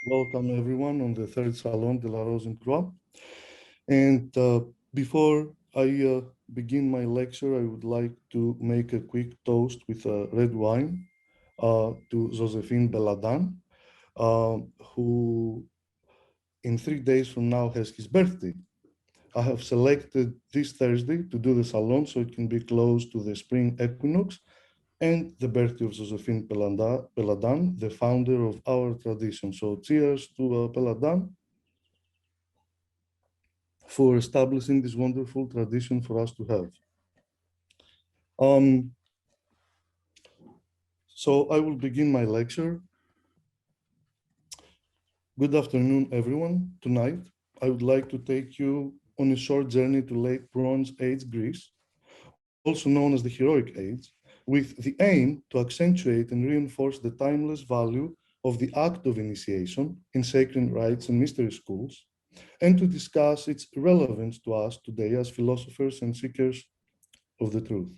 Welcome everyone on the third Salon de la Rose in Croix. And before I begin my lecture, I would like to make a quick toast with red wine to Josephine Belladin, who in 3 days from now has his birthday. I have selected this Thursday to do the Salon so it can be close to the spring equinox and the birthday of Josephine Belladin, the founder of our tradition. So cheers to Belladin for establishing this wonderful tradition for us to have. So I will begin my lecture. Good afternoon, everyone. Tonight, I would like to take you on a short journey to late Bronze Age Greece, also known as the Heroic Age, with the aim to accentuate and reinforce the timeless value of the act of initiation in sacred rites and mystery schools, and to discuss its relevance to us today as philosophers and seekers of the truth.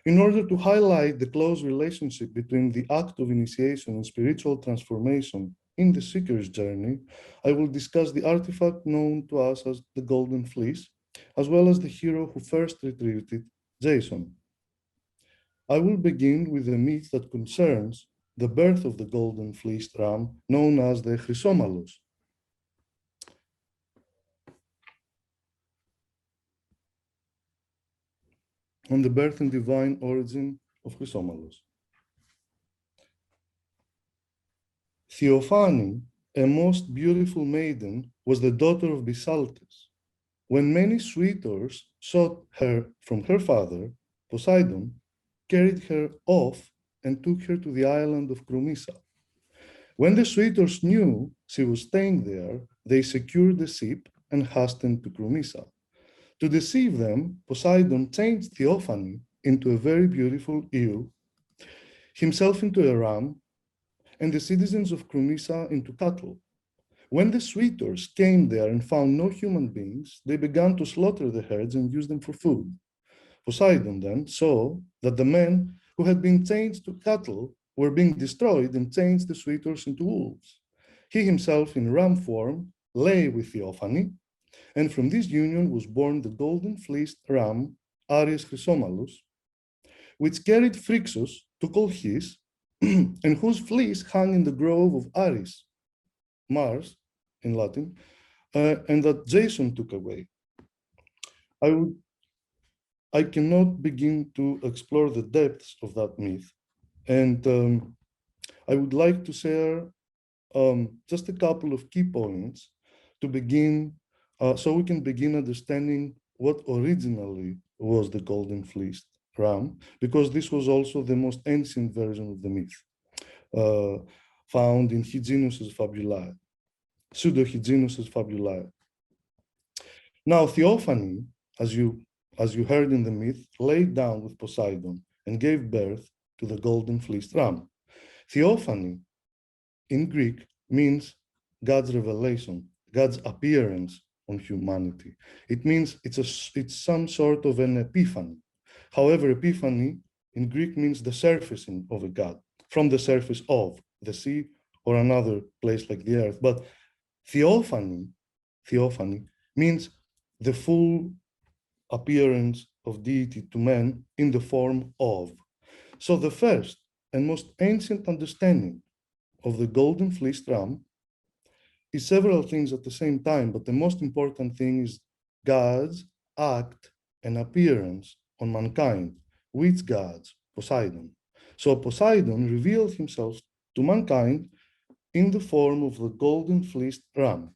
In order to highlight the close relationship between the act of initiation and spiritual transformation in the seeker's journey, I will discuss the artifact known to us as the Golden Fleece, as well as the hero who first retrieved it, Jason. I will begin with the myth that concerns the birth of the golden fleeced ram known as the CHRYSOMALLOS. On the birth and divine origin of CHRYSOMALLOS. Theophany, a most beautiful maiden, was the daughter of Bisaltes. When many suitors sought her from her father, Poseidon carried her off and took her to the island of Crumissa. When the suitors knew she was staying there, they secured the ship and hastened to Crumissa. To deceive them, Poseidon changed Theophany into a very beautiful ewe, himself into a ram, and the citizens of Crumissa into cattle. When the suitors came there and found no human beings, they began to slaughter the herds and use them for food. Poseidon then saw that the men who had been changed to cattle were being destroyed and changed the suitors into wolves. He himself in ram form lay with Theophany, and from this union was born the golden fleeced ram, Aries Chrysomallos, which carried Phrixus to call his, and whose fleece hung in the grove of Ares, Mars in Latin, and that Jason took away. I cannot begin to explore the depths of that myth. And I would like to share just a couple of key points to begin, so we can begin understanding what originally was the golden fleeced ram, because this was also the most ancient version of the myth, found in Hyginus's Fabulae, Pseudo-Hyginus's Fabulae. Now, Theophany, as you heard in the myth, laid down with Poseidon and gave birth to the golden fleeced ram. Theophany in Greek means God's revelation, God's appearance on humanity. It means it's some sort of an epiphany. However, epiphany in Greek means the surfacing of a God from the surface of the sea or another place like the earth. But theophany means the full appearance of deity to man in the form of. So the first and most ancient understanding of the golden fleeced ram is several things at the same time, but the most important thing is God's act and appearance on mankind. Which gods? Poseidon. So Poseidon revealed himself to mankind in the form of the golden fleeced ram.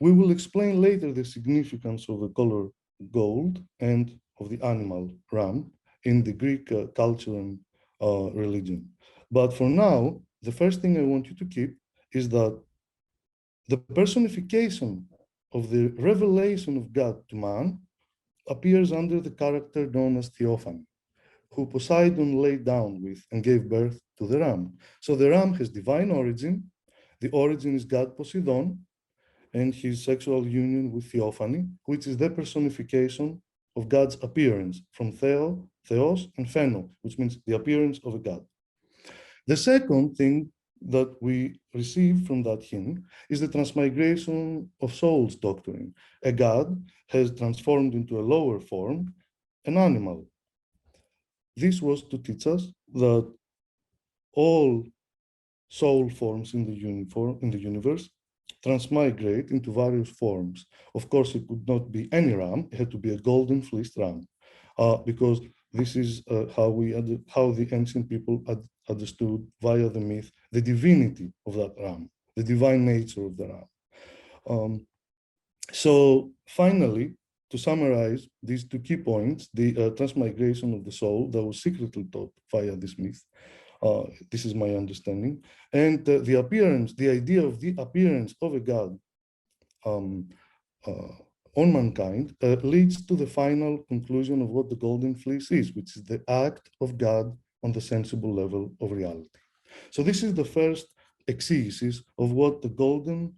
We will explain later the significance of the color gold and of the animal ram in the Greek culture and religion. But for now, the first thing I want you to keep is that the personification of the revelation of God to man appears under the character known as Theophany, who Poseidon laid down with and gave birth to the ram. So the ram has divine origin. The origin is God Poseidon and his sexual union with Theophany, which is the personification of God's appearance from Theos, and Pheno, which means the appearance of a God. The second thing that we receive from that hymn is the transmigration of souls doctrine. A god has transformed into a lower form, an animal. This was to teach us that all soul forms in the universe transmigrate into various forms. Of course, it could not be any ram; it had to be a golden fleeced ram, because this is how the ancient people understood via the myth the divinity of that ram, the divine nature of the ram. So finally, to summarize these two key points, the transmigration of the soul that was secretly taught via this myth. This is my understanding. And the idea of the appearance of a god on mankind leads to the final conclusion of what the Golden Fleece is, which is the act of God on the sensible level of reality. So this is the first exegesis of what the golden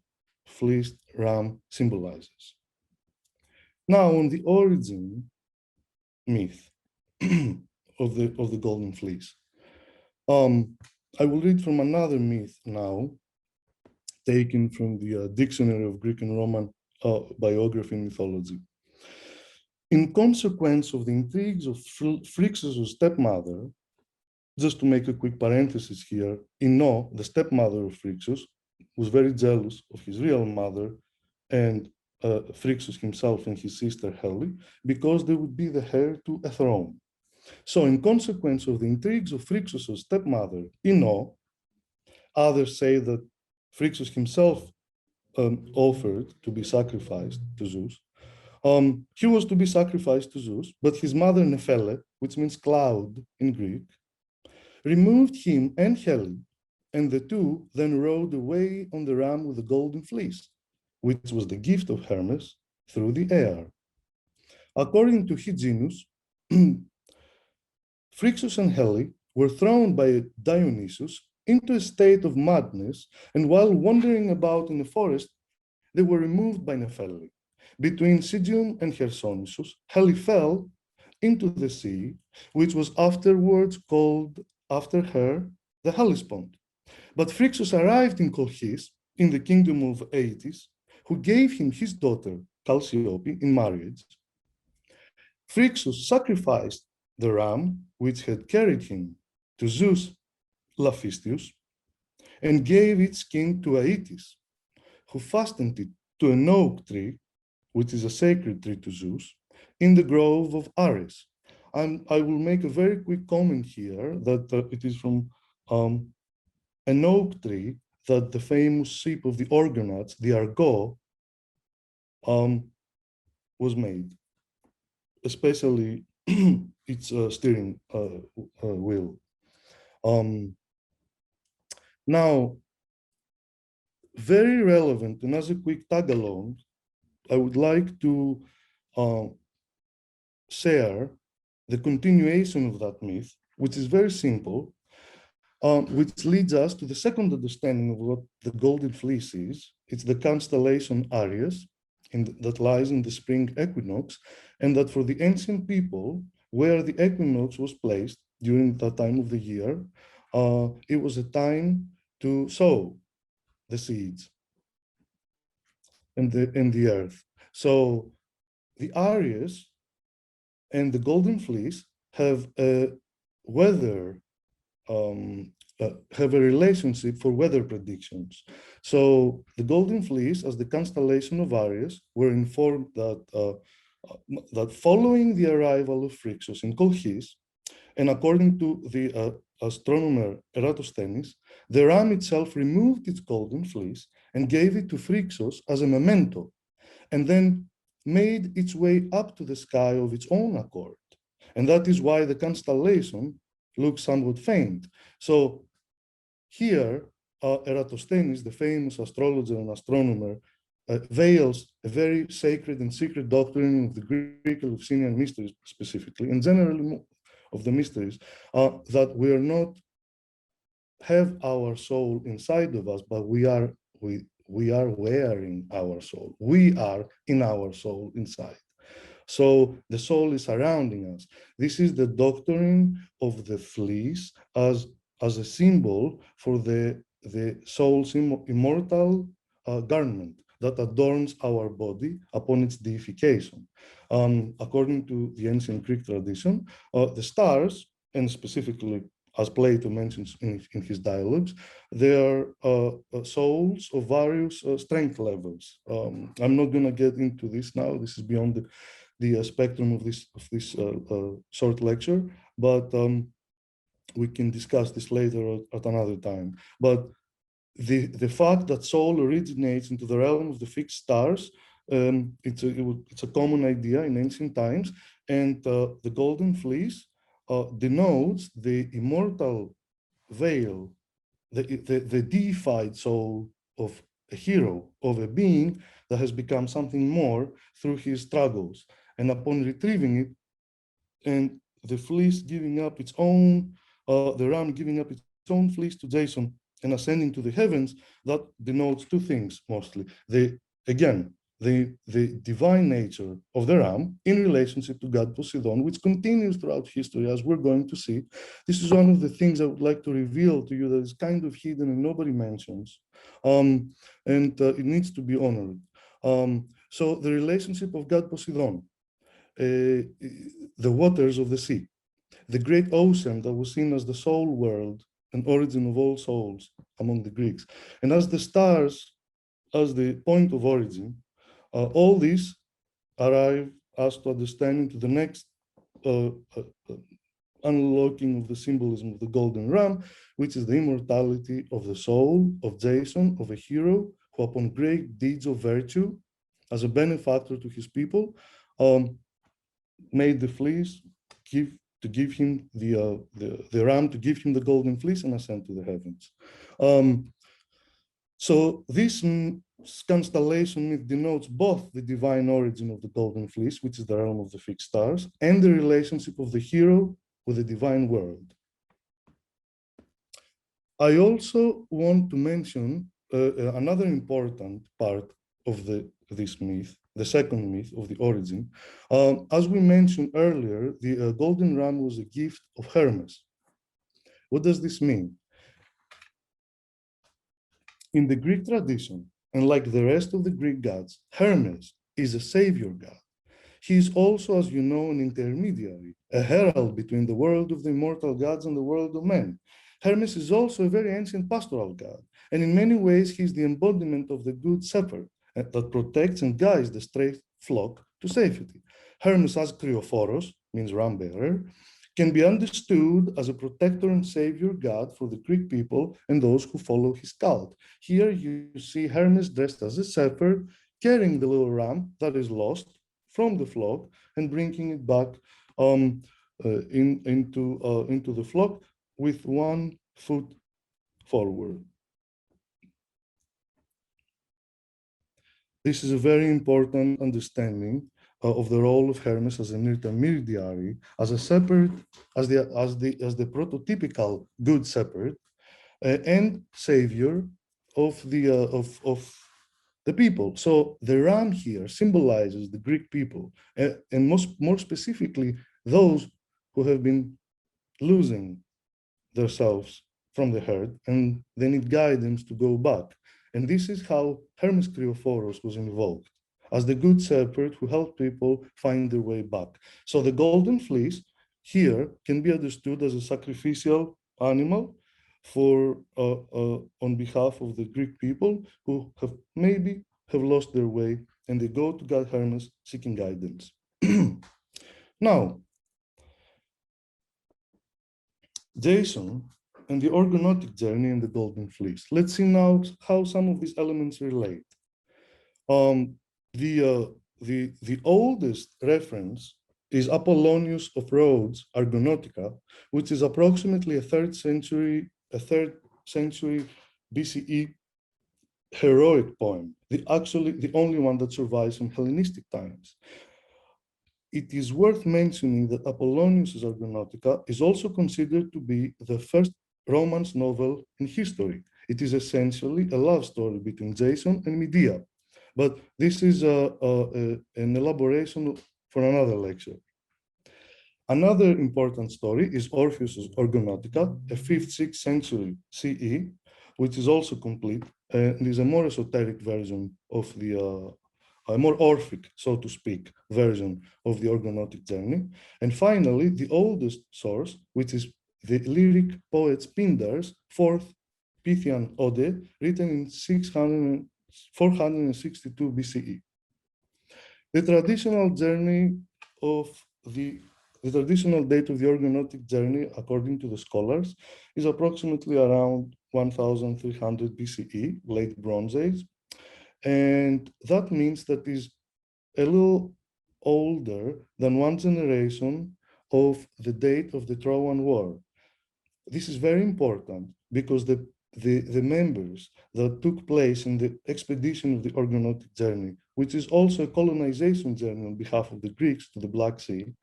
fleeced ram symbolizes. Now, on the origin myth of the golden fleece, I will read from another myth now, taken from the Dictionary of Greek and Roman biography and mythology. In consequence of the intrigues of Phrixus' stepmother, just to make a quick parenthesis here, Ino, the stepmother of Phrixus, was very jealous of his real mother and Phrixus himself and his sister Helle, because they would be the heir to a throne. So in consequence of the intrigues of Phrixus' stepmother, Ino, others say that Phrixus himself offered to be sacrificed to Zeus. He was to be sacrificed to Zeus, but his mother Nephele, which means cloud in Greek, removed him and Helle, and the two then rode away on the ram with the golden fleece, which was the gift of Hermes through the air. According to Hyginus, Phrixus and Helle were thrown by Dionysus into a state of madness, and while wandering about in the forest, they were removed by Nephele. Between Sigium and Chersonesus, Helle fell into the sea, which was afterwards called, after her, the Hellespont. But Phrixus arrived in Colchis, in the kingdom of Aeetes, who gave him his daughter, Chalciope, in marriage. Phrixus sacrificed the ram, which had carried him, to Zeus Laphystius, and gave its skin to Aeetes, who fastened it to an oak tree, which is a sacred tree to Zeus, in the grove of Ares. And I will make a very quick comment here that it is from an oak tree that the famous ship of the Argonauts, the Argo, was made, especially its steering wheel. Now, very relevant, and as a quick tag along, I would like to share the continuation of that myth, which is very simple, which leads us to the second understanding of what the golden fleece is. It's the constellation Aries, that lies in the spring equinox, and that for the ancient people, where the equinox was placed during that time of the year, it was a time to sow the seeds and the earth. So the Aries and the golden fleece have a have a relationship for weather predictions. So the golden fleece, as the constellation of Aries, were informed that that following the arrival of Phrixus in Colchis, and according to the astronomer Eratosthenes, the ram itself removed its golden fleece and gave it to Phrixus as a memento, and then made its way up to the sky of its own accord. And that is why the constellation looks somewhat faint. So here, Eratosthenes, the famous astrologer and astronomer, veils a very sacred and secret doctrine of the Greek Eleusinian mysteries specifically, and generally of the mysteries, that we are not have our soul inside of us, but we are wearing our soul. We are in our soul inside. So the soul is surrounding us. This is the doctrine of the fleece as a symbol for the the soul's immortal garment that adorns our body upon its deification. According to the ancient Greek tradition, the stars, and specifically as Plato mentions in his dialogues, they are souls of various strength levels. I'm not going to get into this now. This is beyond the spectrum of this short lecture, but we can discuss this later at another time. But the fact that soul originates into the realm of the fixed stars, it's a common idea in ancient times, and the golden fleece denotes the immortal veil, the deified soul of a hero, of a being that has become something more through his struggles. And upon retrieving it, and the fleece giving up its own, the ram giving up its own fleece to Jason and ascending to the heavens, that denotes two things mostly. The divine nature of the ram in relationship to God Poseidon, which continues throughout history, as we're going to see. This is one of the things I would like to reveal to you that is kind of hidden and nobody mentions. And it needs to be honored. So the relationship of God Poseidon, the waters of the sea, the great ocean that was seen as the soul world and origin of all souls among the Greeks, and as the stars as the point of origin, all these arrive us to understanding to the next unlocking of the symbolism of the golden ram, which is the immortality of the soul of Jason, of a hero who upon great deeds of virtue as a benefactor to his people, made the fleece to give him the ram, to give him the golden fleece and ascend to the heavens. So this constellation myth denotes both the divine origin of the golden fleece, which is the realm of the fixed stars, and the relationship of the hero with the divine world. I also want to mention another important part of this myth, the second myth of the origin. As we mentioned earlier, the golden ram was a gift of Hermes. What does this mean? In the Greek tradition, and like the rest of the Greek gods, Hermes is a savior god. He is also, as you know, an intermediary, a herald between the world of the immortal gods and the world of men. Hermes is also a very ancient pastoral god, and in many ways he is the embodiment of the good shepherd that protects and guides the stray flock to safety. Hermes, as Kryophoros, means ram bearer, can be understood as a protector and savior god for the Greek people and those who follow his cult. Here you see Hermes dressed as a shepherd, carrying the little ram that is lost from the flock and bringing it back into the flock with 1 foot forward. This is a very important understanding of the role of Hermes as an intermediary, as a shepherd, as the prototypical good shepherd and savior of the people. So the ram here symbolizes the Greek people, and more specifically, those who have been losing themselves from the herd and they need guidance to go back. And this is how Hermes Kryophoros was invoked as the good shepherd who helped people find their way back. So the golden fleece here can be understood as a sacrificial animal for on behalf of the Greek people who have lost their way, and they go to God Hermes seeking guidance. Now, Jason and the Argonautic journey in the Golden Fleece. Let's see now how some of these elements relate. The oldest reference is Apollonius of Rhodes' Argonautica, which is approximately a third century BCE heroic poem, actually the only one that survives from Hellenistic times. It is worth mentioning that Apollonius' Argonautica is also considered to be the first romance novel in history. It is essentially a love story between Jason and Medea, but this is an elaboration for another lecture. Another important story is Orpheus' Argonautica, a 5th, 6th century CE, which is also complete and is a more esoteric version of the, a more Orphic, so to speak, version of the Argonautic journey. And finally, the oldest source, which is the lyric poet Pindar's fourth Pythian Ode, written in 462 BCE. The traditional journey of the traditional date of the Argonautic journey, according to the scholars, is approximately around 1300 BCE, late Bronze Age. And that means that is a little older than one generation of the date of the Trojan War. This is very important because the members that took place in the expedition of the Argonautic journey, which is also a colonization journey on behalf of the Greeks to the Black Sea,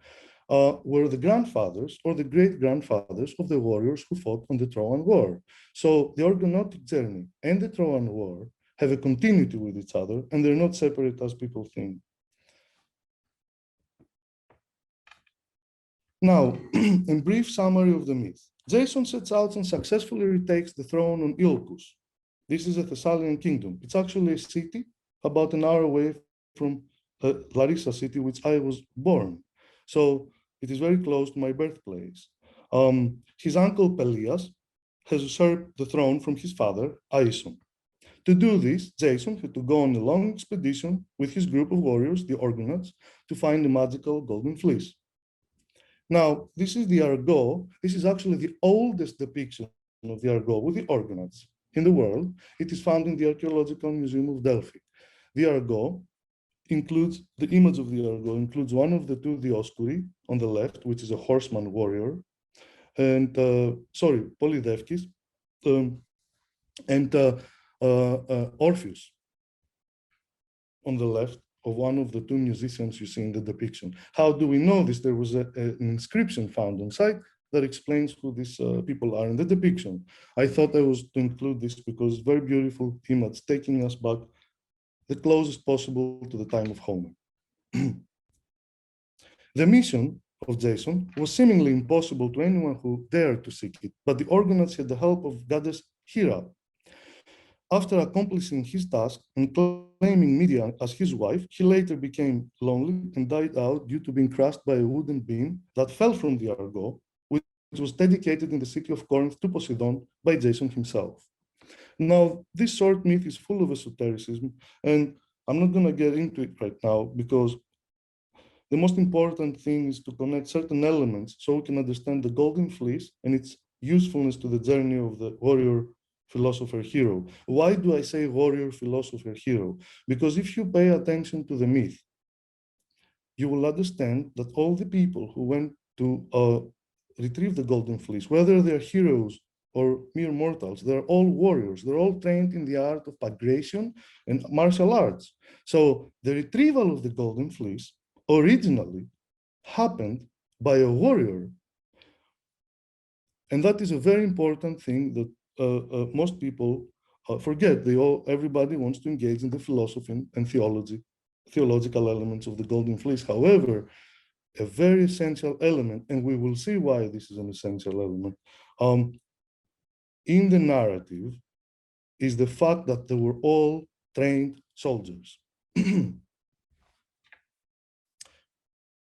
were the grandfathers or the great-grandfathers of the warriors who fought on the Trojan War. So the Argonautic journey and the Trojan War have a continuity with each other, and they're not separate as people think. Now, in brief summary of the myth, Jason sets out and successfully retakes the throne on Iolcus. This is a Thessalian kingdom. It's actually a city about an hour away from Larissa city, which I was born. So it is very close to my birthplace. His uncle Pelias has usurped the throne from his father, Aeson. To do this, Jason had to go on a long expedition with his group of warriors, the Argonauts, to find the magical Golden Fleece. Now, this is the Argo. This is actually the oldest depiction of the Argo with the Argonauts in the world. It is found in the Archaeological Museum of Delphi. The Argo includes, the image of the Argo includes one of the two Dioscuri on the left, which is a horseman warrior, and, Polydevkis, and Orpheus on the left of one of the two musicians you see in the depiction. How do we know this? There was an inscription found on site that explains who these people are in the depiction. I thought I was to include this because it's very beautiful image taking us back the closest possible to the time of Homer. The mission of Jason was seemingly impossible to anyone who dared to seek it, but the Argonauts had the help of goddess Hera. After accomplishing his task and claiming Medea as his wife, he later became lonely and died out due to being crushed by a wooden beam that fell from the Argo, which was dedicated in the city of Corinth to Poseidon by Jason himself. Now, this short myth is full of esotericism, and I'm not going to get into it right now because the most important thing is to connect certain elements so we can understand the Golden Fleece and its usefulness to the journey of the warrior philosopher hero. Why do I say warrior philosopher hero? Because if you pay attention to the myth, you will understand that all the people who went to retrieve the Golden Fleece, whether they're heroes or mere mortals, they're all warriors. They're all trained in the art of aggression and martial arts. So the retrieval of the Golden Fleece originally happened by a warrior. And that is a very important thing that most people forget. Everybody wants to engage in the philosophy and theological elements of the Golden Fleece. However, a very essential element, and we will see why this is an essential element, in the narrative is the fact that they were all trained soldiers.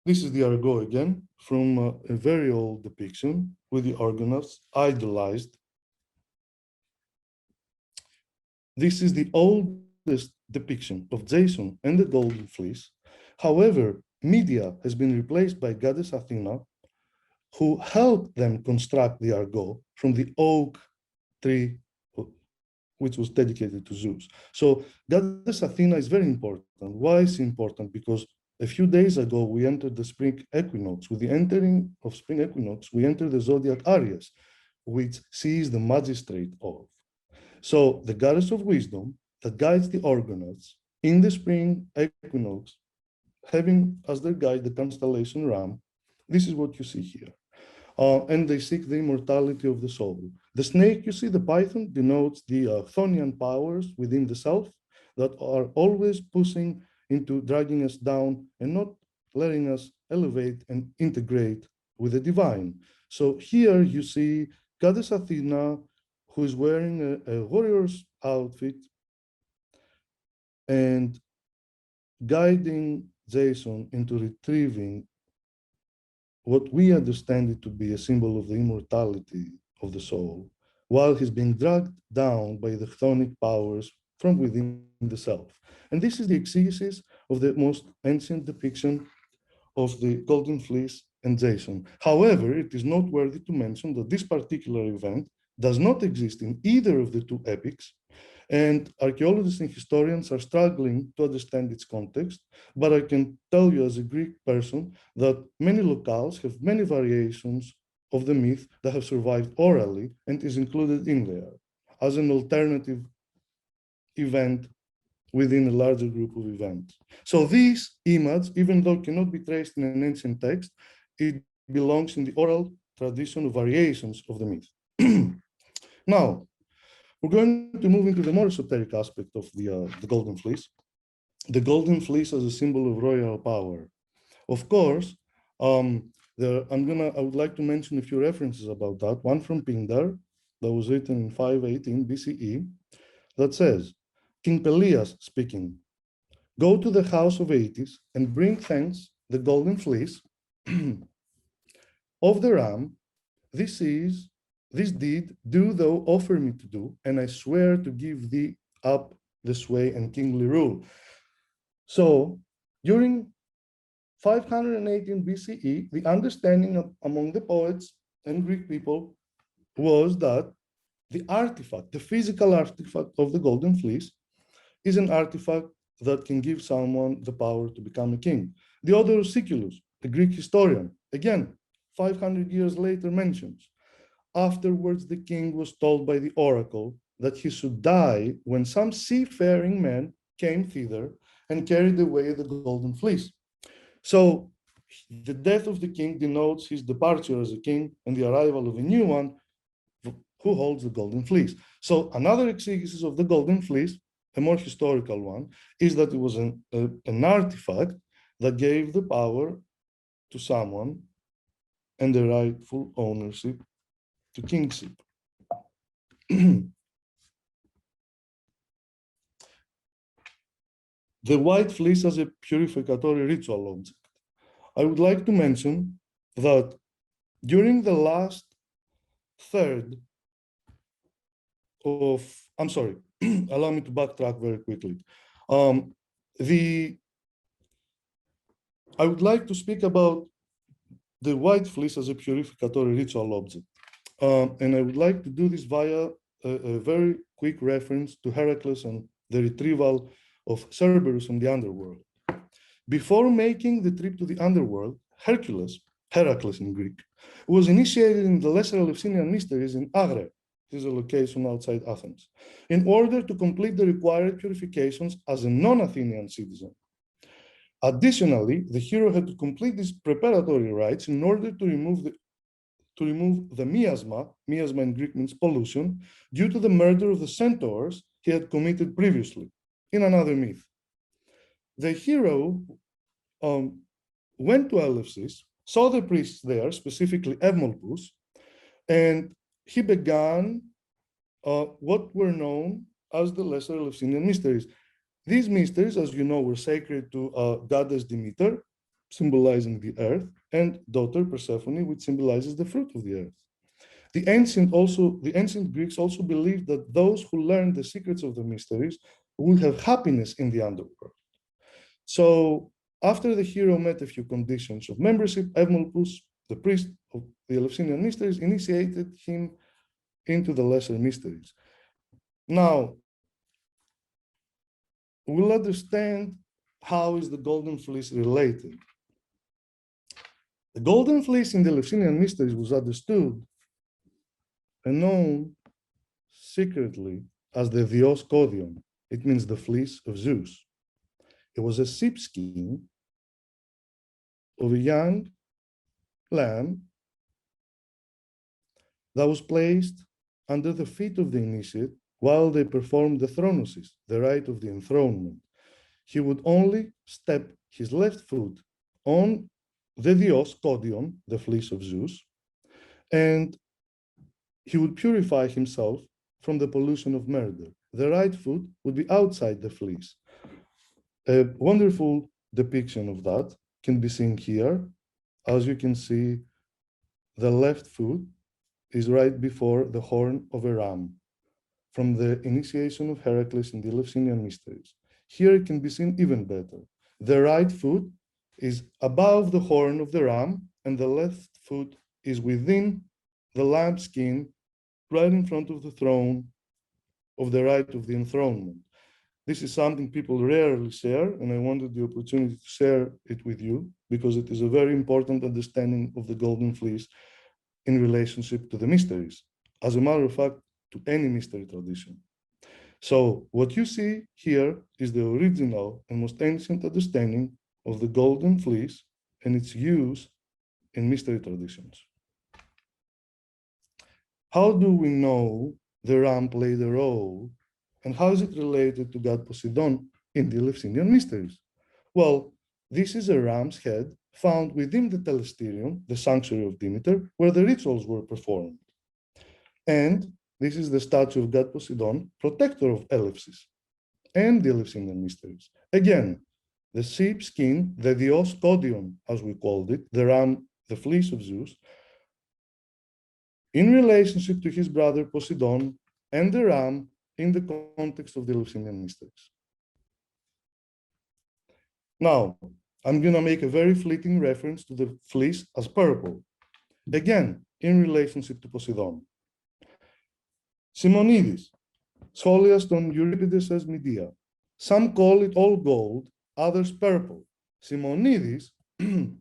This is the Argo again, from a very old depiction with the Argonauts idolized. This is the oldest depiction of Jason and the Golden Fleece. However, Medea has been replaced by goddess Athena, who helped them construct the Argo from the oak tree, which was dedicated to Zeus. So goddess Athena is very important. Why is she important? Because a few days ago, we entered the spring equinox. With the entering of spring equinox, we enter the zodiac Aries, which she is the magistrate of. So the goddess of wisdom that guides the Argonauts in the spring equinox, having as their guide the constellation Ram, this is what you see here. And they seek the immortality of the soul. The snake, you see, the python, denotes the chthonian powers within the self that are always pushing into dragging us down and not letting us elevate and integrate with the divine. So here you see goddess Athena, who is wearing a warrior's outfit and guiding Jason into retrieving what we understand it to be a symbol of the immortality of the soul, while he's being dragged down by the chthonic powers from within the self. And this is the exegesis of the most ancient depiction of the Golden Fleece and Jason. However, it is noteworthy to mention that this particular event does not exist in either of the two epics, and archaeologists and historians are struggling to understand its context. But I can tell you as a Greek person that many locales have many variations of the myth that have survived orally and is included in there as an alternative event within a larger group of events. So this image, even though it cannot be traced in an ancient text, it belongs in the oral tradition of variations of the myth. Now, we're going to move into the more esoteric aspect of the Golden Fleece. The Golden Fleece as a symbol of royal power. Of course, I would like to mention a few references about that. One from Pindar, that was written in 518 BCE, that says, King Pelias speaking, go to the house of Aeetes and bring thence the golden fleece of the ram. This deed do thou offer me to do, and I swear to give thee up the sway and kingly rule. So during 518 BCE, the understanding among the poets and Greek people was that the artifact, the physical artifact of the golden fleece, is an artifact that can give someone the power to become a king. Diodorus Siculus, the Greek historian, again, 500 years later mentions, afterwards the king was told by the oracle that he should die when some seafaring men came thither and carried away the golden fleece. So the death of the king denotes his departure as a king and the arrival of a new one who holds the golden fleece. So another exegesis of the golden fleece, a more historical one, is that it was an artifact that gave the power to someone and the rightful ownership to kingship. The white fleece as a purificatory ritual object. I would like to mention that during the last third of, allow me to backtrack very quickly. I would like to speak about the white fleece as a purificatory ritual object. And I would like to do this via a very quick reference to Heracles and the retrieval of Cerberus from the underworld. Before making the trip to the underworld, Heracles in Greek, was initiated in the Lesser Eleusinian Mysteries in Agre. This is a location outside Athens, in order to complete the required purifications as a non-Athenian citizen. Additionally, the hero had to complete these preparatory rites in order to remove the miasma in Greek means pollution, due to the murder of the centaurs he had committed previously in another myth. The hero went to Eleusis, saw the priests there, specifically Eumolpus, and he began what were known as the Lesser Eleusinian Mysteries. These mysteries, as you know, were sacred to goddess Demeter, symbolizing the earth, and daughter Persephone, which symbolizes the fruit of the earth. The ancient Greeks also believed that those who learned the secrets of the mysteries would have happiness in the underworld. So after the hero met a few conditions of membership, Eumolpus, the priest of the Eleusinian Mysteries, initiated him into the lesser mysteries. Now, we'll understand how is the golden fleece related. The golden fleece in the Eleusinian Mysteries was understood and known secretly as the Dios Kodion. It means the fleece of Zeus. It was a sheepskin of a young lamb that was placed under the feet of the initiate while they performed the thronosis, the rite of the enthronement. He would only step his left foot on the Dios Kodion, the fleece of Zeus, and he would purify himself from the pollution of murder. The right foot would be outside the fleece. A wonderful depiction of that can be seen here. As you can see, the left foot is right before the horn of a ram from the initiation of Heracles in the Eleusinian mysteries. Here it can be seen even better. The right foot is above the horn of the ram, and the left foot is within the lambskin, right in front of the throne of the right of the enthronement. This is something people rarely share, and I wanted the opportunity to share it with you because it is a very important understanding of the Golden Fleece in relationship to the mysteries. As a matter of fact, to any mystery tradition. So what you see here is the original and most ancient understanding of the Golden Fleece and its use in mystery traditions. How do we know the ram played a role, and how is it related to God Poseidon in the Eleusinian mysteries? Well, this is a ram's head found within the telesterion, the sanctuary of Demeter, where the rituals were performed. And this is the statue of God Poseidon, protector of Eleusis and the Eleusinian mysteries. Again, the sheepskin, the Dioscodion, as we called it, the ram, the fleece of Zeus, in relationship to his brother Poseidon, and the ram in the context of the Eleusinian mysteries. Now, I'm going to make a very fleeting reference to the fleece as purple, again, in relationship to Poseidon. Simonides, scholiast on Euripides' Medea. Some call it all gold, others purple. Simonides, in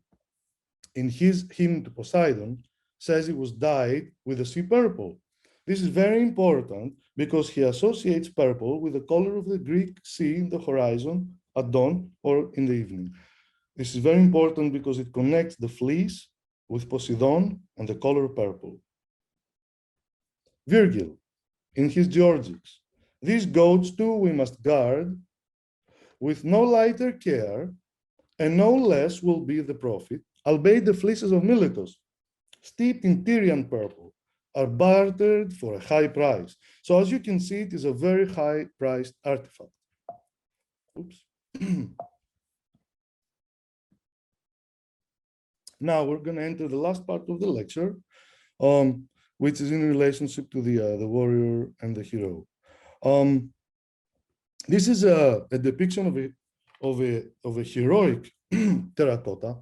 his hymn to Poseidon, says it was dyed with the sea purple. This is very important because he associates purple with the color of the Greek sea in the horizon at dawn or in the evening. This is very important because it connects the fleece with Poseidon and the color purple. Virgil, in his Georgics, these goats too we must guard with no lighter care, and no less will be the profit, albeit the fleeces of Milosz, steeped in Tyrian purple, are bartered for a high price. So as you can see, it is a very high-priced artifact. Oops. Now we're going to enter the last part of the lecture, which is in relationship to the warrior and the hero. This is a depiction of a heroic terracotta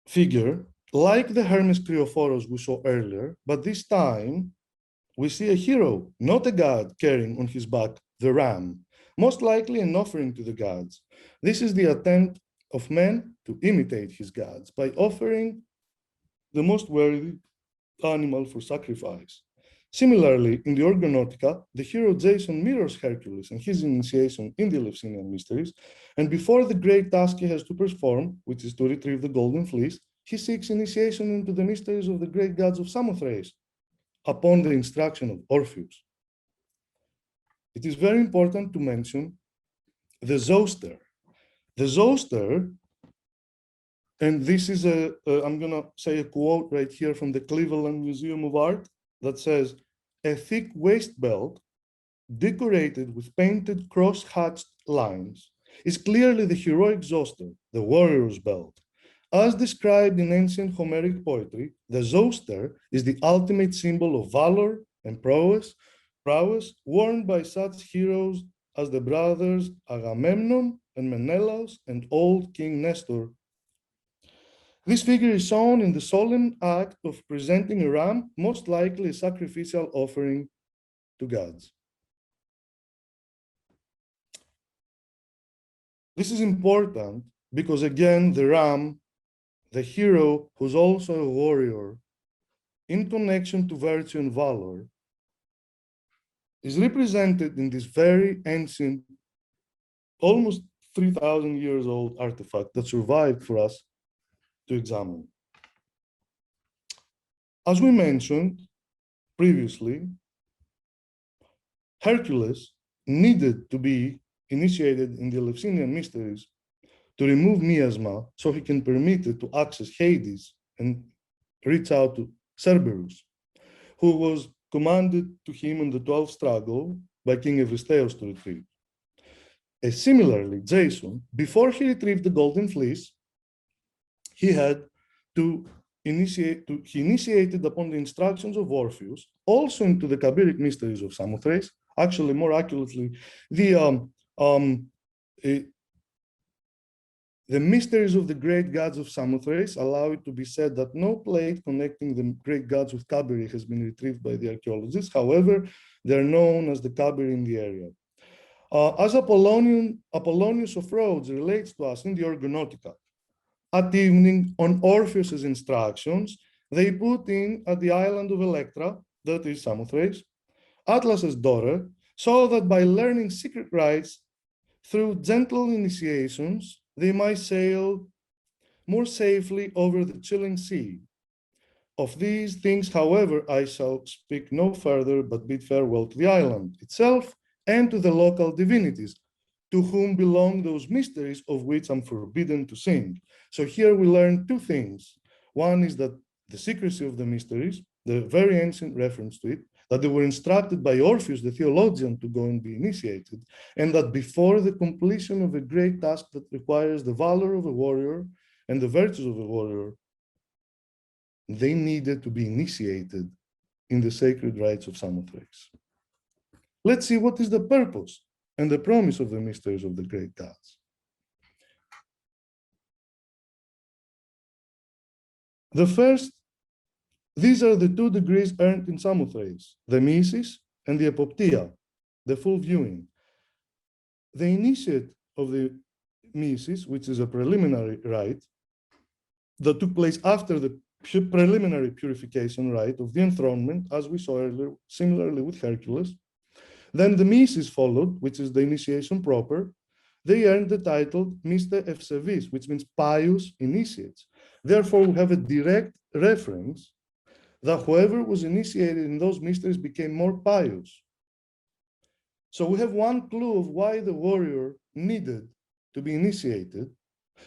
figure, like the Hermes Kriophoros we saw earlier, but this time we see a hero, not a god, carrying on his back the ram, most likely an offering to the gods. This is the attempt of men to imitate his gods by offering the most worthy animal for sacrifice. Similarly, in the Argonautica, the hero Jason mirrors Hercules and his initiation in the Eleusinian mysteries, and before the great task he has to perform, which is to retrieve the Golden Fleece, he seeks initiation into the mysteries of the great gods of Samothrace, upon the instruction of Orpheus. It is very important to mention the zoster. The zoster, and this is I'm going to say a quote right here from the Cleveland Museum of Art that says, a thick waist belt decorated with painted cross-hatched lines is clearly the heroic zoster, the warrior's belt. As described in ancient Homeric poetry, the zoster is the ultimate symbol of valor and prowess worn by such heroes as the brothers Agamemnon and Menelaus and old King Nestor. This figure is shown in the solemn act of presenting a ram, most likely a sacrificial offering to gods. This is important because, again, the ram, the hero who's also a warrior, in connection to virtue and valor, is represented in this very ancient, almost 3,000 years old artifact that survived for us to examine. As we mentioned previously, Hercules needed to be initiated in the Eleusinian mysteries to remove miasma so he can permit it to access Hades and reach out to Cerberus, who was commanded to him in the 12th struggle by King Eurystheus to retrieve. And similarly, Jason, before he retrieved the Golden Fleece, he had to he initiated upon the instructions of Orpheus, also into the Kabiric mysteries of Samothrace, actually more accurately, the mysteries of the great gods of Samothrace allow it to be said that no plate connecting the great gods with Kabiri has been retrieved by the archaeologists. However, they're known as the Kabiri in the area. As Apollonius of Rhodes relates to us in the Argonautica, at evening, on Orpheus's instructions, they put in at the island of Electra, that is Samothrace, Atlas's daughter, so that by learning secret rites through gentle initiations, they might sail more safely over the chilling sea. Of these things, however, I shall speak no further, but bid farewell to the island itself and to the local divinities, to whom belong those mysteries of which I'm forbidden to sing. So here we learn two things. One is that the secrecy of the mysteries, the very ancient reference to it, that they were instructed by Orpheus, the theologian, to go and be initiated, and that before the completion of a great task that requires the valor of a warrior and the virtues of a warrior, they needed to be initiated in the sacred rites of Samothrace. Let's see what is the purpose and the promise of the mysteries of the great gods. The first, these are the 2 degrees earned in Samothrace, the Mises and the Epoptia, the full viewing. The initiate of the Mises, which is a preliminary rite that took place after the preliminary purification rite of the enthronement, as we saw earlier, similarly with Hercules. Then the Mises followed, which is the initiation proper. They earned the title Miste Ephsevis, which means pious initiates. Therefore, we have a direct reference that whoever was initiated in those mysteries became more pious. So we have one clue of why the warrior needed to be initiated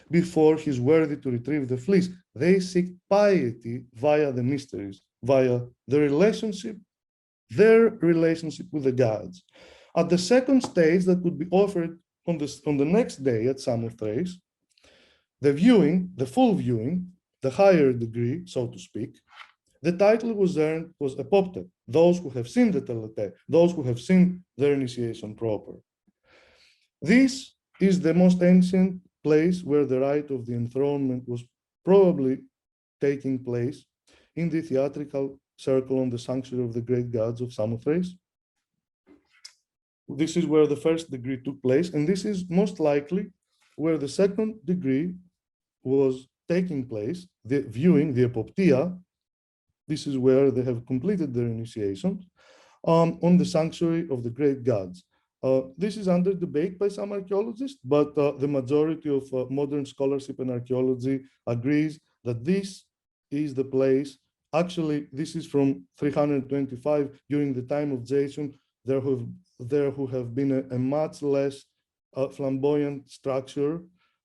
before he's worthy to retrieve the fleece. They seek piety via the mysteries, via the relationship, their relationship with the gods. At the second stage that would be offered on the next day at Samothrace, the viewing, the full viewing, the higher degree, so to speak, the title was earned was Epopte, those who have seen the telete, those who have seen their initiation proper. This is the most ancient place where the rite of the enthronement was probably taking place in the theatrical circle on the sanctuary of the great gods of Samothrace. This is where the first degree took place, and this is most likely where the second degree was taking place, the viewing, the Epoptia. This is where they have completed their initiation on the sanctuary of the great gods. This is under debate by some archaeologists, but the majority of modern scholarship and archaeology agrees that this is the place. Actually, this is from 325. During the time of Jason, there who have been a much less flamboyant structure,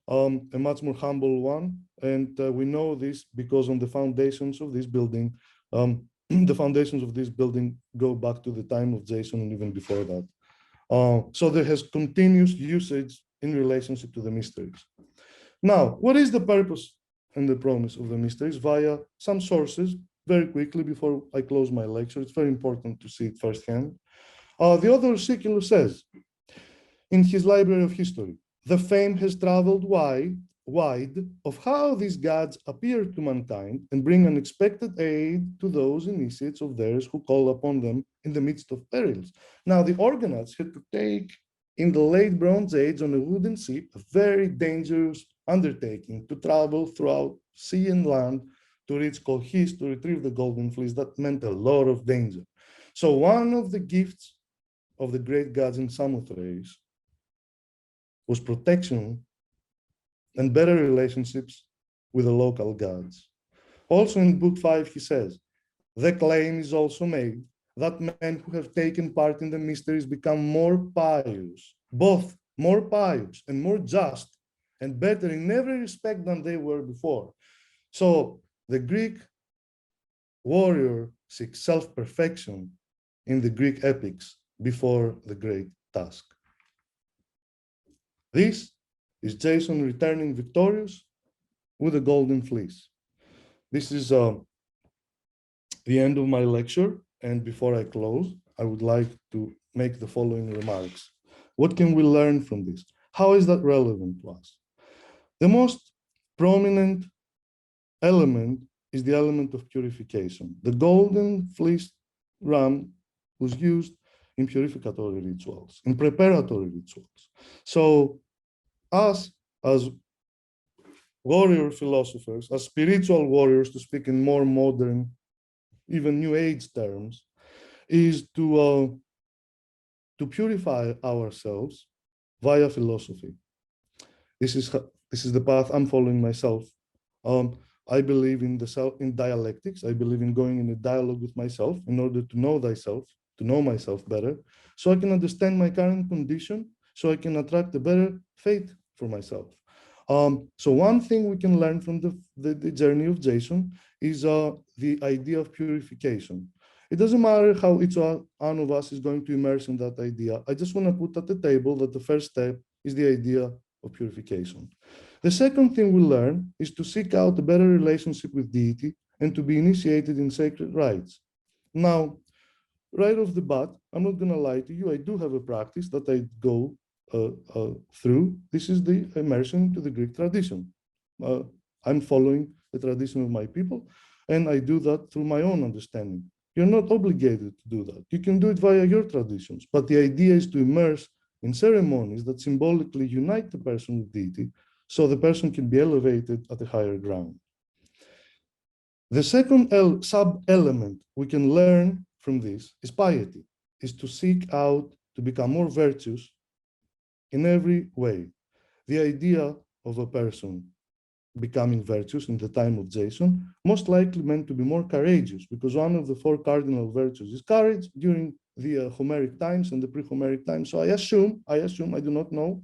a much more humble one. And we know this because on the foundations of this building, the foundations of this building go back to the time of Jason and even before that. So there has continuous usage in relationship to the mysteries. Now, what is the purpose and the promise of the mysteries? Via some sources, very quickly before I close my lecture. It's very important to see it firsthand. The author Siculus says in his Library of History, the fame has traveled wide of how these gods appear to mankind and bring unexpected aid to those initiates of theirs who call upon them in the midst of perils. Now, the Argonauts had to take, in the late Bronze Age on a wooden ship, a very dangerous undertaking to travel throughout sea and land to reach Colchis to retrieve the Golden Fleece. That meant a lot of danger. So one of the gifts of the great gods in Samothrace was protection and better relationships with the local gods. Also in Book 5, he says, the claim is also made that men who have taken part in the mysteries become more pious, both more pious and more just and better in every respect than they were before. So the Greek warrior seeks self-perfection in the Greek epics before the great task. This is Jason returning victorious with a golden fleece. This is the end of my lecture, and before I close, I would like to make the following remarks. What can we learn from this? How is that relevant to us? The most prominent element is the element of purification. The golden fleece ram was used in purificatory rituals, in preparatory rituals. So us as warrior philosophers, as spiritual warriors, to speak in more modern, even New Age terms, is to purify ourselves via philosophy. This is the path I'm following myself. I believe in dialectics. I believe in going in a dialogue with myself in order to know thyself, to know myself better, so I can understand my current condition, so I can attract a better fate for myself. So one thing we can learn from the journey of Jason is the idea of purification. It doesn't matter how each one of us is going to immerse in that idea. I just want to put at the table that the first step is the idea of purification. The second thing we learn is to seek out a better relationship with deity and to be initiated in sacred rites. Now, right off the bat, I'm not going to lie to you. I do have a practice that I go through. This is the immersion into the Greek tradition. I'm following the tradition of my people, and I do that through my own understanding. You're not obligated to do that. You can do it via your traditions, but the idea is to immerse in ceremonies that symbolically unite the person with deity, so the person can be elevated at a higher ground. The second sub-element we can learn from this is piety, is to seek out to become more virtuous in every way. The idea of a person becoming virtuous in the time of Jason most likely meant to be more courageous, because one of the four cardinal virtues is courage during the Homeric times and the pre-Homeric times. So I assume, I do not know,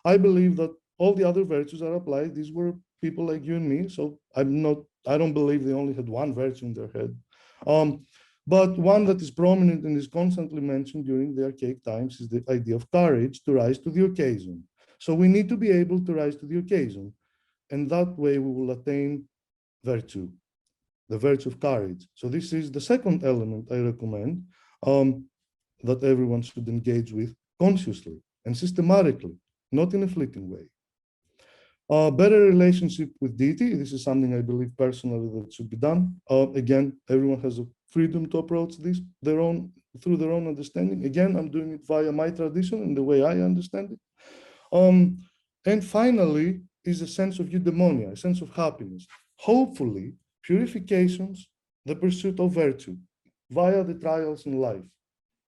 I believe that all the other virtues are applied. These were people like you and me, so I don't believe they only had one virtue in their head. But one that is prominent and is constantly mentioned during the archaic times is the idea of courage to rise to the occasion. So we need to be able to rise to the occasion. And that way we will attain virtue, the virtue of courage. So this is the second element I recommend that everyone should engage with consciously and systematically, not in a fleeting way. Better relationship with deity. This is something I believe personally that should be done. Again, everyone has a freedom to approach this through their own understanding. Again, I'm doing it via my tradition and the way I understand it. And finally, is a sense of eudaimonia, a sense of happiness. Hopefully, purifications, the pursuit of virtue via the trials in life,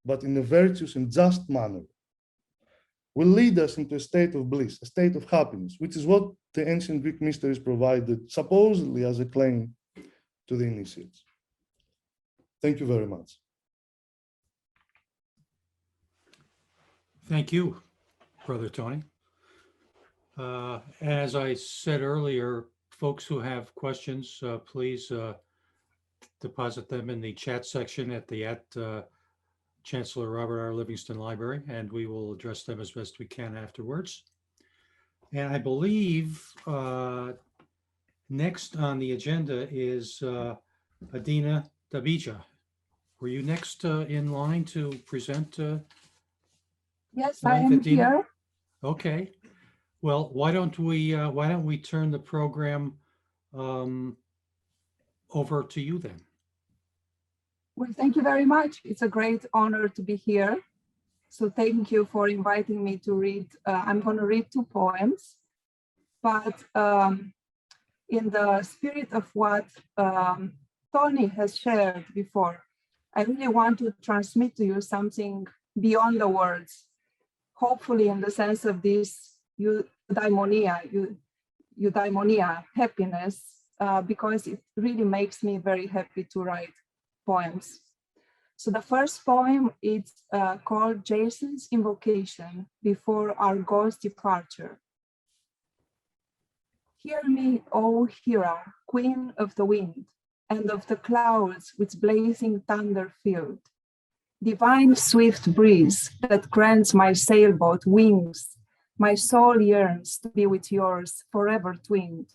but in a virtuous and just manner, will lead us into a state of bliss, a state of happiness, which is what the ancient Greek mysteries provided, supposedly as a claim to the initiates. Thank you very much. Thank you, Brother Tony. As I said earlier, folks who have questions, please deposit them in the chat section at the Chancellor Robert R. Livingston Library, and we will address them as best we can afterwards. And I believe next on the agenda is Adina Dabija. Were you next in line to present? Yes, I am Adina? here. Okay. Well, why don't we turn the program over to you then? Well, thank you very much. It's a great honor to be here. So thank you for inviting me to read. I'm going to read 2 poems, but in the spirit of what Tony has shared before, I really want to transmit to you something beyond the words, hopefully in the sense of this eudaimonia, happiness, because it really makes me very happy to write poems. So the first poem is called Jason's Invocation before Argo's departure. Hear me, O Hera, queen of the wind, and of the clouds which blazing thunder filled. Divine swift breeze that grants my sailboat wings, my soul yearns to be with yours forever twinned.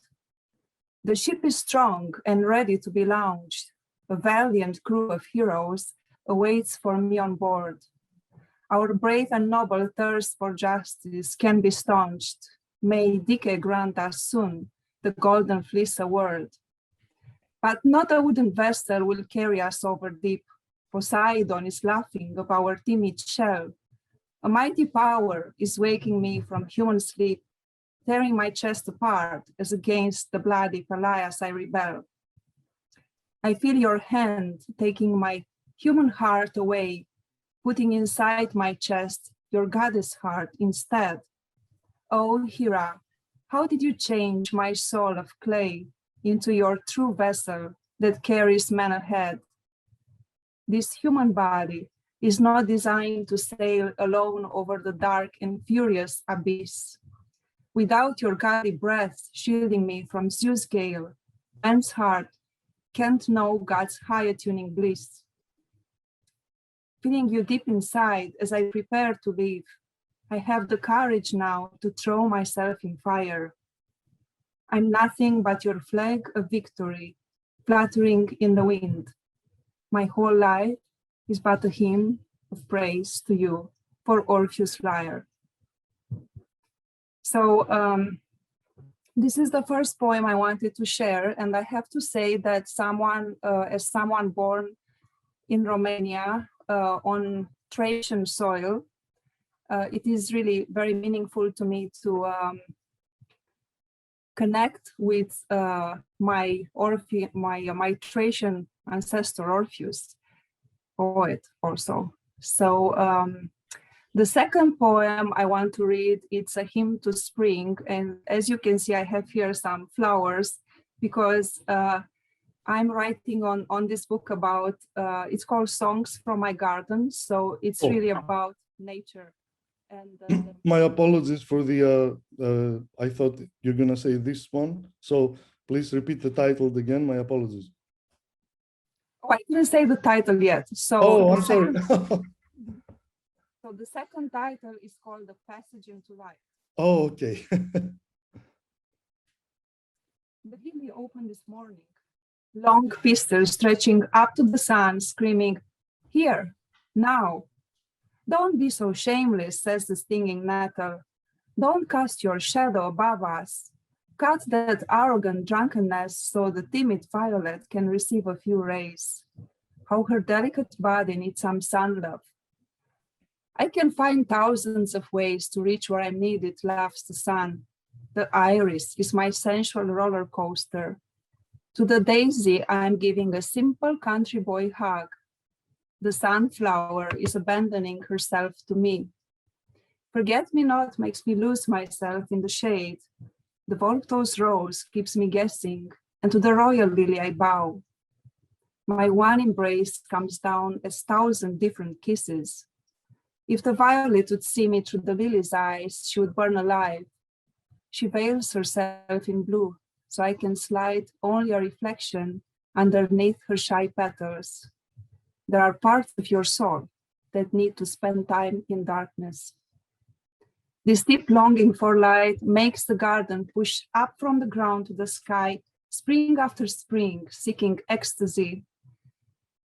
The ship is strong and ready to be launched. A valiant crew of heroes awaits for me on board. Our brave and noble thirst for justice can be staunched. May Dike grant us soon the Golden Fleece award. But not a wooden vessel will carry us over deep. Poseidon is laughing of our timid shell. A mighty power is waking me from human sleep, tearing my chest apart as against the bloody Pelias I rebel. I feel your hand taking my human heart away, putting inside my chest your goddess heart instead. Oh, Hera, how did you change my soul of clay into your true vessel that carries men ahead? This human body is not designed to sail alone over the dark and furious abyss. Without your godly breath shielding me from Zeus' gale, man's heart can't know God's high-attuning bliss. Feeling you deep inside as I prepare to leave, I have the courage now to throw myself in fire. I'm nothing but your flag of victory, fluttering in the wind. My whole life is but a hymn of praise to you for Orpheus' lyre. So this is the first poem I wanted to share, and I have to say that as someone born in Romania on Thracian soil, it is really very meaningful to me to connect with my Thracian ancestor Orpheus, poet also. So the second poem I want to read, it's a hymn to spring. And as you can see, I have here some flowers because I'm writing on this book about, it's called Songs from My Garden. So it's really about nature. And my apologies for the, I thought you're gonna say this one. So please repeat the title again, my apologies. Oh, I didn't say the title yet. So oh, I'm sorry. So the second title is called The Passage into Light. Oh, okay. The lily opened this morning, long pistils stretching up to the sun, screaming, "Here, now. Don't be so shameless," says the stinging nettle. "Don't cast your shadow above us. Cut that arrogant drunkenness so the timid violet can receive a few rays. How her delicate body needs some sun love. I can find thousands of ways to reach where I'm needed," laughs the sun. "The iris is my sensual roller coaster. To the daisy, I'm giving a simple country boy hug. The sunflower is abandoning herself to me. Forget-me-not makes me lose myself in the shade. The voluptuous rose keeps me guessing, and to the royal lily I bow. My one embrace comes down as 1,000 different kisses. If the violet would see me through the lily's eyes, she would burn alive. She veils herself in blue, so I can slide only a reflection underneath her shy petals. There are parts of your soul that need to spend time in darkness. This deep longing for light makes the garden push up from the ground to the sky, spring after spring, seeking ecstasy.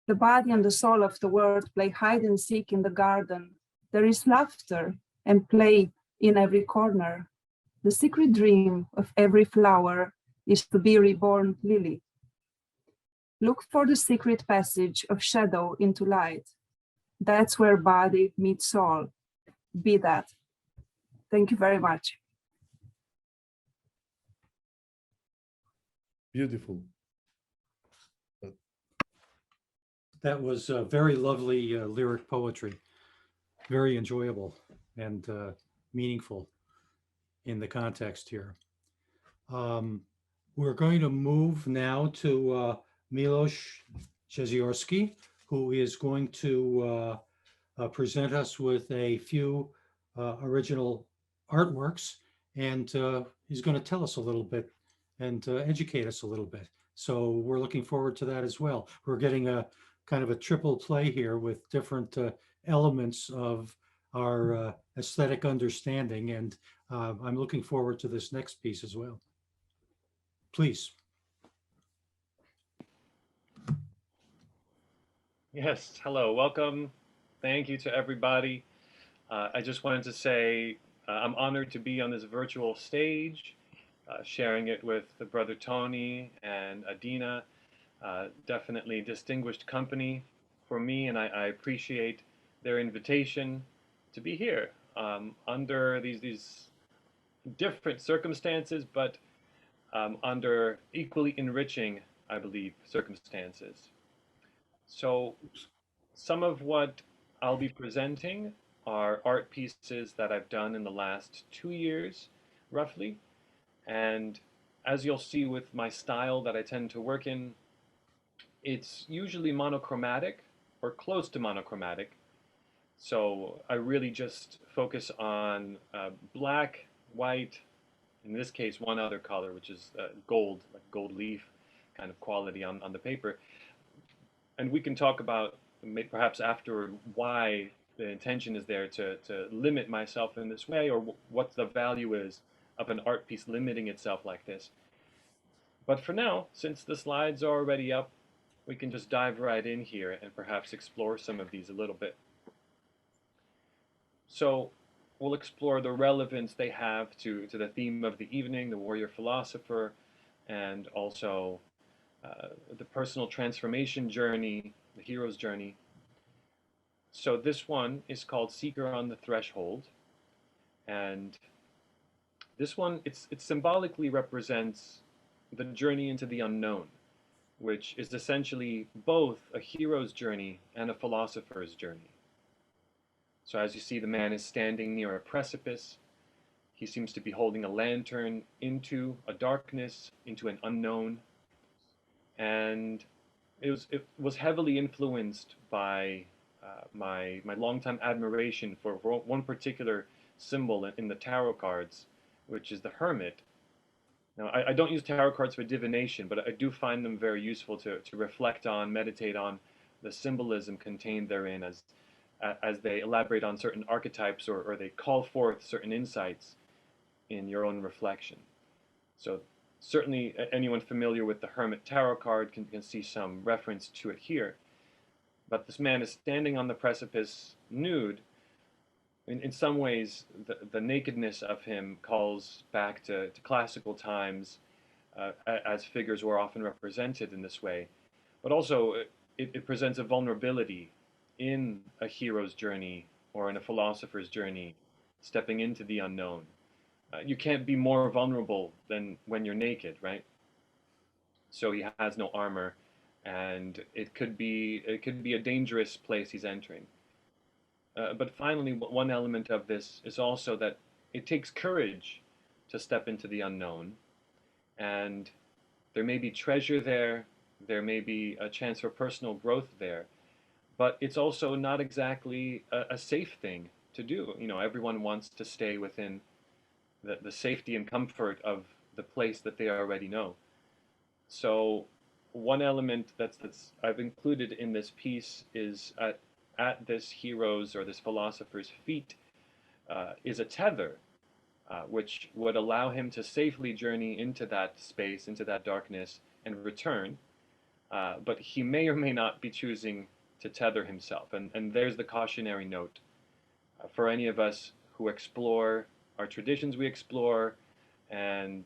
The body and the soul of the world play hide and seek in the garden. There is laughter and play in every corner. The secret dream of every flower is to be reborn lily. Look for the secret passage of shadow into light. That's where body meets soul. Be that. Thank you very much. Beautiful. That was very lovely lyric poetry. Very enjoyable and meaningful in the context here. We're going to move now to Milosz Jeziorski, who is going to present us with a few original artworks, and he's going to tell us a little bit and educate us a little bit. So we're looking forward to that as well. We're getting a kind of a triple play here with different elements of our aesthetic understanding. And I'm looking forward to this next piece as well. Please. Yes, hello, welcome. Thank you to everybody. I just wanted to say I'm honored to be on this virtual stage, sharing it with the brother Tony and Adina. Definitely distinguished company for me, and I appreciate their invitation to be here under these different circumstances, but under equally enriching, I believe, circumstances. So some of what I'll be presenting are art pieces that I've done in the last 2 years, roughly. And as you'll see with my style that I tend to work in, it's usually monochromatic or close to monochromatic. So I really just focus on black, white, in this case, one other color, which is gold, like gold leaf kind of quality on the paper. And we can talk about perhaps afterward why the intention is there to limit myself in this way, or what the value is of an art piece limiting itself like this. But for now, since the slides are already up, we can just dive right in here and perhaps explore some of these a little bit. So we'll explore the relevance they have to the theme of the evening, the warrior philosopher, and also the personal transformation journey, the hero's journey. So this one is called Seeker on the Threshold, and this one, it symbolically represents the journey into the unknown, which is essentially both a hero's journey and a philosopher's journey. So as you see, the man is standing near a precipice. He seems to be holding a lantern into a darkness, into an unknown. And it was heavily influenced by my longtime admiration for one particular symbol in the tarot cards, which is the hermit. Now, I don't use tarot cards for divination, but I do find them very useful to reflect on, meditate on the symbolism contained therein as they elaborate on certain archetypes or they call forth certain insights in your own reflection. So certainly anyone familiar with the Hermit Tarot card can see some reference to it here. But this man is standing on the precipice nude. In some ways, the nakedness of him calls back to classical times as figures were often represented in this way. But also, it presents a vulnerability in a hero's journey or in a philosopher's journey, stepping into the unknown. You can't be more vulnerable than when you're naked, right? So he has no armor, and it could be a dangerous place he's entering. But finally, one element of this is also that it takes courage to step into the unknown, and there may be treasure there, there may be a chance for personal growth there, but it's also not exactly a safe thing to do. You know, everyone wants to stay within the safety and comfort of the place that they already know. So one element that's I've included in this piece is at this hero's or this philosopher's feet is a tether, which would allow him to safely journey into that space, into that darkness, and return. But he may or may not be choosing to tether himself. And there's the cautionary note. For any of us who explore our traditions, we explore and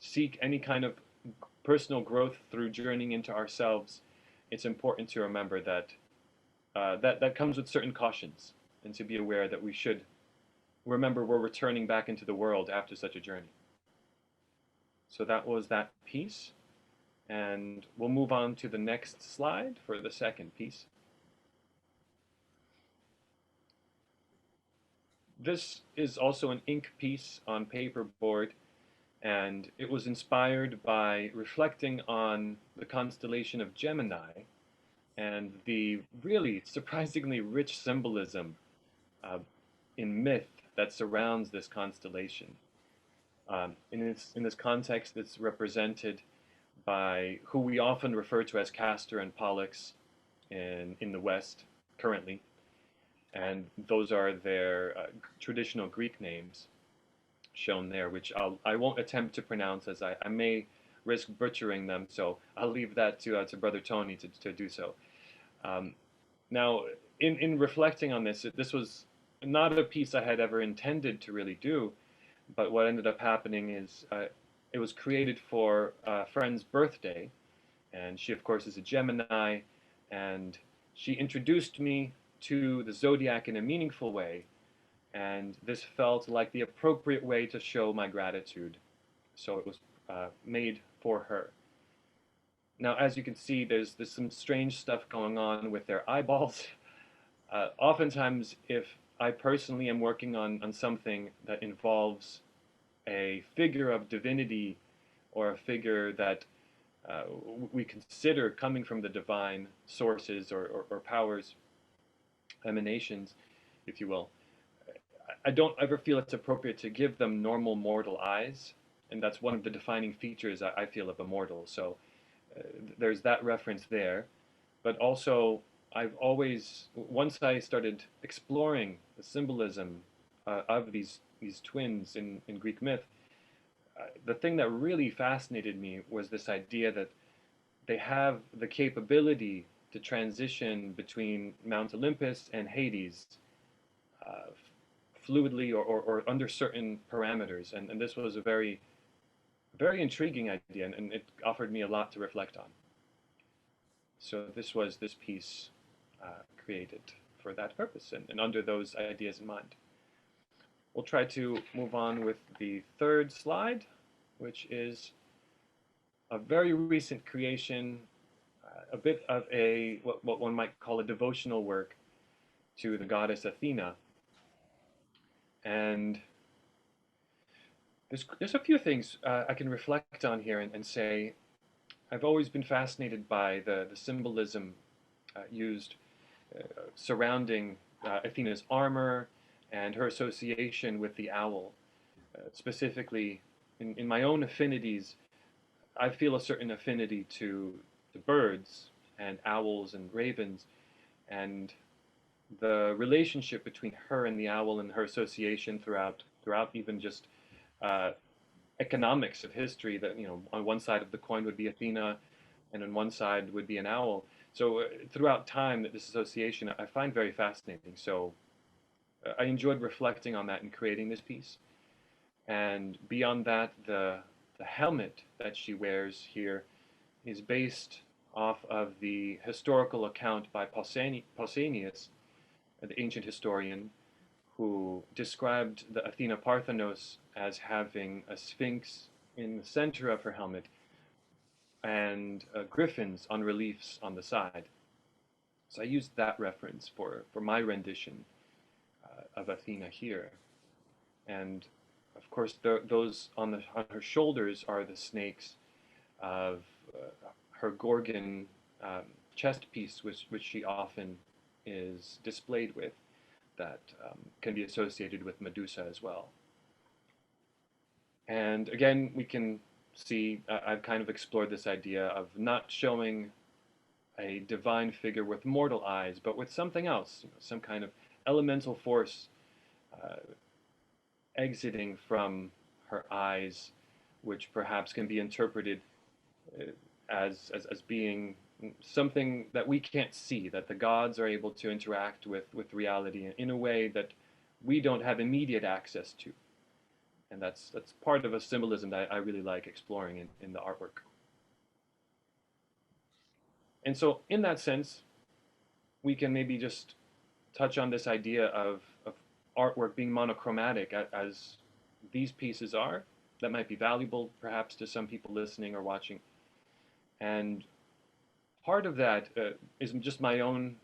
seek any kind of personal growth through journeying into ourselves, it's important to remember that that comes with certain cautions, and to be aware that we should remember we're returning back into the world after such a journey. So that was that piece, and we'll move on to the next slide for the second piece. This is also an ink piece on paperboard, and it was inspired by reflecting on the constellation of Gemini and the really surprisingly rich symbolism in myth that surrounds this constellation. In this context, it's represented by who we often refer to as Castor and Pollux in the West currently. And those are their traditional Greek names shown there, which I won't attempt to pronounce, as I may risk butchering them, so I'll leave that to Brother Tony to do so. Now, in reflecting on this, this was not a piece I had ever intended to really do, but what ended up happening is it was created for a friend's birthday, and she, of course, is a Gemini, and she introduced me to the zodiac in a meaningful way, and this felt like the appropriate way to show my gratitude. So it was made for her. Now, as you can see, there's some strange stuff going on with their eyeballs. Oftentimes, if I personally am working on something that involves a figure of divinity or a figure that we consider coming from the divine sources or powers, emanations, if you will, I don't ever feel it's appropriate to give them normal mortal eyes, and that's one of the defining features I feel of a mortal. So there's that reference there, but also I've always, once I started exploring the symbolism of these twins in Greek myth, the thing that really fascinated me was this idea that they have the capability to transition between Mount Olympus and Hades fluidly or under certain parameters. And this was a very, very intriguing idea, and it offered me a lot to reflect on. So this was this piece created for that purpose and under those ideas in mind. We'll try to move on with the third slide, which is a very recent creation, a bit of a what one might call a devotional work to the goddess Athena. And there's a few things I can reflect on here and say I've always been fascinated by the symbolism used surrounding Athena's armor and her association with the owl. Specifically, in my own affinities, I feel a certain affinity to the birds and owls and ravens, and the relationship between her and the owl and her association throughout even just economics of history, that, you know, on one side of the coin would be Athena and on one side would be an owl. So throughout time, this association I find very fascinating. So I enjoyed reflecting on that and creating this piece. And beyond that, the helmet that she wears here is based off of the historical account by Pausanias, the ancient historian, who described the Athena Parthenos as having a sphinx in the center of her helmet and griffins on reliefs on the side. So I used that reference for my rendition of Athena here. And of course, those on her shoulders are the snakes of her Gorgon chest piece, which she often is displayed with, that can be associated with Medusa as well. And again, we can see I've kind of explored this idea of not showing a divine figure with mortal eyes, but with something else, you know, some kind of elemental force exiting from her eyes, which perhaps can be interpreted as being something that we can't see, that the gods are able to interact with reality in a way that we don't have immediate access to. And that's part of a symbolism that I really like exploring in the artwork. And so in that sense, we can maybe just touch on this idea of artwork being monochromatic, as these pieces are. That might be valuable perhaps to some people listening or watching. And part of that is just my own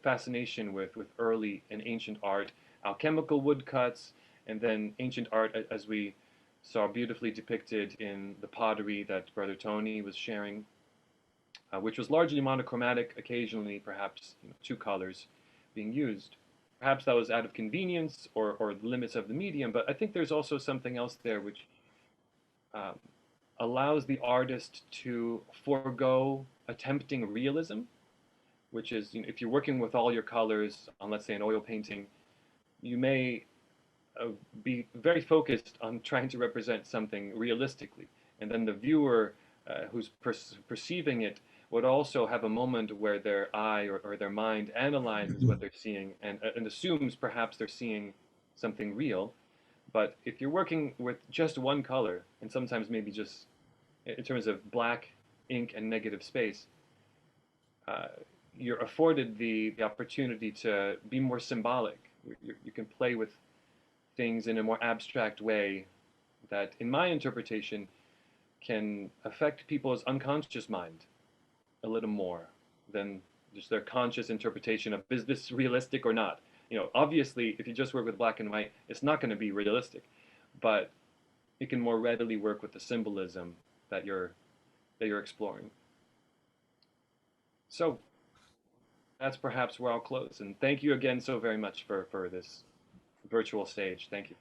fascination with early and ancient art, alchemical woodcuts, and then ancient art as we saw beautifully depicted in the pottery that Brother Tony was sharing, which was largely monochromatic, occasionally perhaps, you know, two colors being used. Perhaps that was out of convenience or the limits of the medium, but I think there's also something else there which allows the artist to forego attempting realism, which is, you know, if you're working with all your colors on, let's say, an oil painting, you may be very focused on trying to represent something realistically. And then the viewer who's perceiving it would also have a moment where their eye or their mind analyzes what they're seeing and assumes perhaps they're seeing something real. But if you're working with just one color, and sometimes maybe just in terms of black ink and negative space, you're afforded the opportunity to be more symbolic. You can play with things in a more abstract way that, in my interpretation, can affect people's unconscious mind a little more than just their conscious interpretation of, is this realistic or not? You know, obviously, if you just work with black and white, it's not going to be realistic, but it can more readily work with the symbolism that you're exploring. So that's perhaps where I'll close. And thank you again so very much for this virtual stage. Thank you.